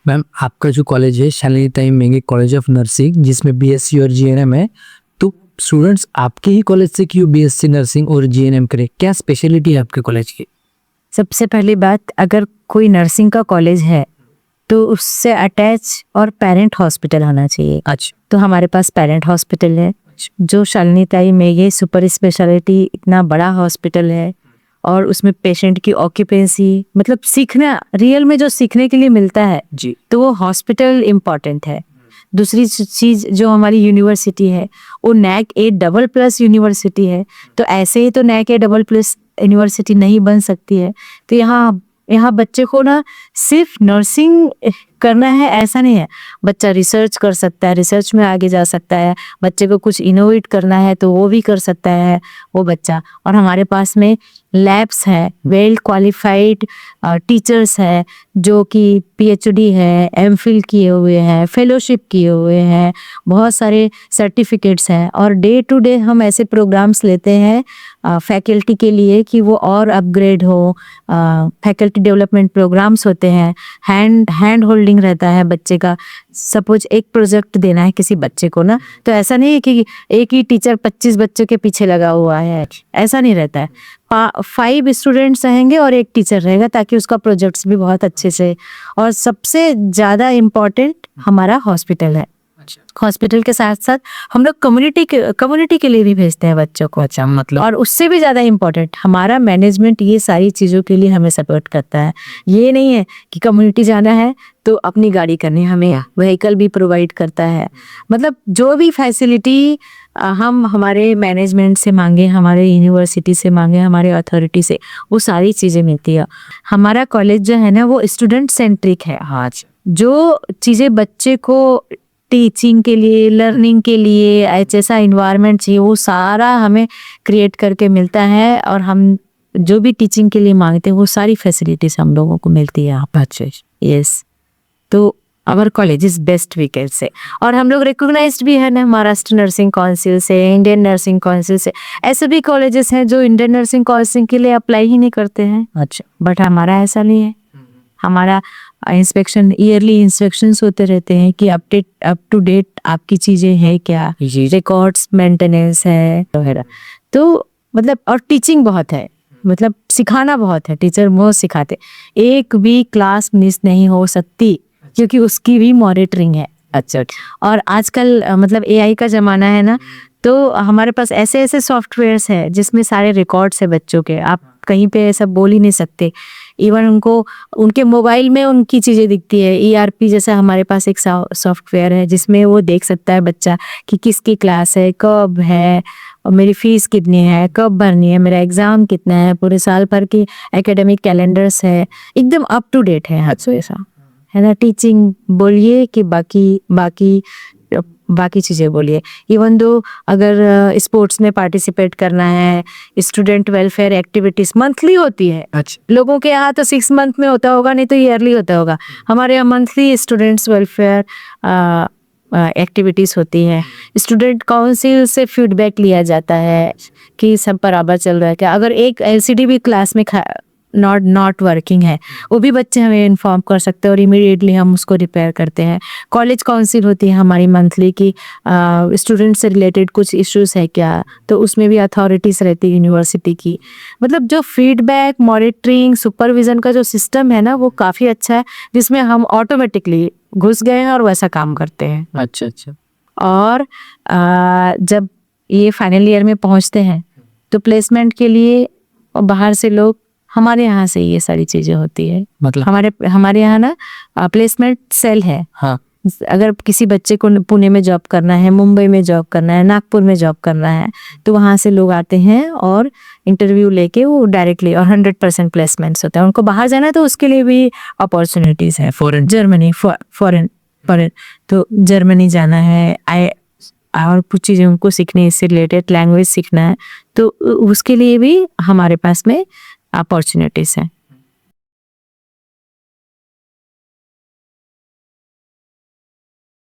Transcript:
Ma'am आपका जो college है शालिनी ताई मेंगे कॉलेज ऑफ नर्सिंग जिसमें बीएससी और जीएनएम है, तो स्टूडेंट्स आपके ही कॉलेज से क्यों बीएससी नर्सिंग और जीएनएम करें? क्या स्पेशलिटी है आपके कॉलेज की? सबसे पहली बात, अगर कोई नर्सिंग का कॉलेज है तो उससे अटैच और पेरेंट हॉस्पिटल होना चाहिए। अच्छा। तो हमारे पास पेरेंट हॉस्पिटल है, जो शालिनी ताई मेंगे सुपर स्पेशलिटी इतना बड़ा हॉस्पिटल है, और उसमें पेशेंट की ऑक्यूपेंसी मतलब सीखना, रियल में जो सीखने के लिए मिलता है जी। तो वो हॉस्पिटल इम्पॉर्टेंट है। दूसरी चीज जो हमारी यूनिवर्सिटी है वो NAC A++ यूनिवर्सिटी है, तो ऐसे ही तो NAC A++ यूनिवर्सिटी नहीं बन सकती है। तो यहाँ बच्चे को ना सिर्फ नर्सिंग करना है ऐसा नहीं है, बच्चा रिसर्च कर सकता है, रिसर्च में आगे जा सकता है, बच्चे को कुछ इनोवेट करना है तो वो भी कर सकता है वो बच्चा। और हमारे पास में लैब्स है, वेल क्वालिफाइड टीचर्स है जो कि PhD है, MPhil किए हुए हैं, फेलोशिप किए हुए हैं, बहुत सारे सर्टिफिकेट्स हैं, और डे टू डे हम ऐसे प्रोग्राम्स लेते हैं फैकल्टी के लिए कि वो और अपग्रेड हो। फैकल्टी डेवलपमेंट प्रोग्राम्स होते हैं, हैंड होल्डिंग रहता है बच्चे का। सपोज एक प्रोजेक्ट देना है किसी बच्चे को ना, तो ऐसा नहीं है कि एक ही टीचर 25 बच्चों के पीछे लगा हुआ है, ऐसा नहीं रहता है। 5 स्टूडेंट्स रहेंगे और एक टीचर रहेगा, ताकि उसका प्रोजेक्ट्स भी बहुत अच्छे से। और सबसे ज़्यादा इम्पोर्टेंट हमारा हॉस्पिटल है। हॉस्पिटल के साथ साथ हम लोग कम्युनिटी के लिए भी भेजते हैं बच्चों को। अच्छा, मतलब और उससे भी ज़्यादा इम्पोर्टेंट हमारा मैनेजमेंट ये सारी चीज़ों के लिए हमें सपोर्ट करता है। ये नहीं है कि कम्युनिटी जाना है तो अपनी गाड़ी करनी, हमें व्हीकल भी प्रोवाइड करता है। मतलब जो भी फैसिलिटी हम हमारे मैनेजमेंट से मांगे, हमारे यूनिवर्सिटी से मांगे, हमारे अथॉरिटी से, वो सारी चीज़ें मिलती है। हमारा कॉलेज जो है ना वो स्टूडेंट सेंट्रिक है। हाँ, जो चीज़ें बच्चे को टीचिंग के लिए, लर्निंग के लिए जैसा इन्वायरमेंट चाहिए वो सारा हमें क्रिएट करके मिलता है, और हम जो भी टीचिंग के लिए मांगते हैं वो सारी फैसिलिटीज हम लोगों को मिलती है यहाँ पर। अच्छा। यस, तो our college is best we can say. और हम लोग रिकॉग्नाइज्ड भी है ना महाराष्ट्र नर्सिंग काउंसिल से, इंडियन नर्सिंग काउंसिल से। ऐसे भी कॉलेजेस हैं जो इंडियन नर्सिंग काउंसिल के लिए अप्लाई ही नहीं करते हैं। अच्छा, बट हमारा ऐसा नहीं है। हमारा इंस्पेक्शन, ईयरली इंस्पेक्शंस होते रहते हैं कि अप टू डेट आपकी चीज़ें हैं क्या, रिकॉर्ड्स मेंटेनेंस है वगैरह। तो मतलब और टीचिंग बहुत है, मतलब सिखाना बहुत है, टीचर बहुत सिखाते। एक भी क्लास मिस नहीं हो सकती क्योंकि उसकी भी मॉनिटरिंग है। अच्छा। और आजकल मतलब AI का ज़माना है ना, तो हमारे पास ऐसे ऐसे सॉफ्टवेयर्स है जिसमें सारे रिकॉर्ड्स है बच्चों के, आप कहीं पे ऐसा बोल ही नहीं सकते। इवन उनको उनके मोबाइल में उनकी चीज़ें दिखती है। ERP जैसा हमारे पास एक सॉफ्टवेयर है जिसमें वो देख सकता है बच्चा कि किसकी क्लास है, कब है, और मेरी फीस कितनी है, कब भरनी है, मेरा एग्ज़ाम कितना है, पूरे साल भर की एकेडमिक कैलेंडर्स है, एकदम अप टू डेट है। हाँ, तो ऐसा है ना। टीचिंग बोलिए कि बाकी चीज़ें बोलिए, इवन दो अगर स्पोर्ट्स में पार्टिसिपेट करना है, स्टूडेंट वेलफेयर एक्टिविटीज़ मंथली होती है। अच्छा। लोगों के यहाँ तो 6 मंथ में होता होगा, नहीं तो ईयरली होता होगा। हमारे यहाँ मंथली स्टूडेंट्स वेलफेयर एक्टिविटीज़ होती हैं। स्टूडेंट काउंसिल से फीडबैक लिया जाता है कि सब बराबर चल रहा है क्या। अगर एक LCD भी क्लास में नॉट वर्किंग है, वो भी बच्चे हमें इन्फॉर्म कर सकते हैं और इमीडिएटली हम उसको रिपेयर करते हैं। कॉलेज काउंसिल होती है हमारी मंथली की, स्टूडेंट से रिलेटेड कुछ इश्यूज है क्या, तो उसमें भी अथॉरिटीज़ रहती है यूनिवर्सिटी की। मतलब जो फीडबैक, मॉनिटरिंग, सुपरविज़न का जो सिस्टम है ना वो काफ़ी अच्छा है, जिसमें हम ऑटोमेटिकली घुस गए हैं और वैसा काम करते हैं। अच्छा। अच्छा, और जब ये फाइनल ईयर में पहुंचते हैं तो प्लेसमेंट के लिए बाहर से लोग, हमारे यहाँ से ये सारी चीज़ें होती है। मतलब हमारे यहाँ ना प्लेसमेंट सेल है। हाँ, अगर किसी बच्चे को पुणे में जॉब करना है, मुंबई में जॉब करना है, नागपुर में जॉब करना है, तो वहाँ से लोग आते हैं और इंटरव्यू लेके वो डायरेक्टली, और 100% प्लेसमेंट्स होता है। उनको बाहर जाना है तो उसके लिए भी अपॉर्चुनिटीज़ है। फॉरेन, जर्मनी, फॉरेन, तो जर्मनी जाना है, और कुछ चीज़ें उनको सीखनी है, इससे रिलेटेड लैंग्वेज सीखना है, तो उसके लिए भी हमारे पास में अपॉर्चुनिटीज़ हैं।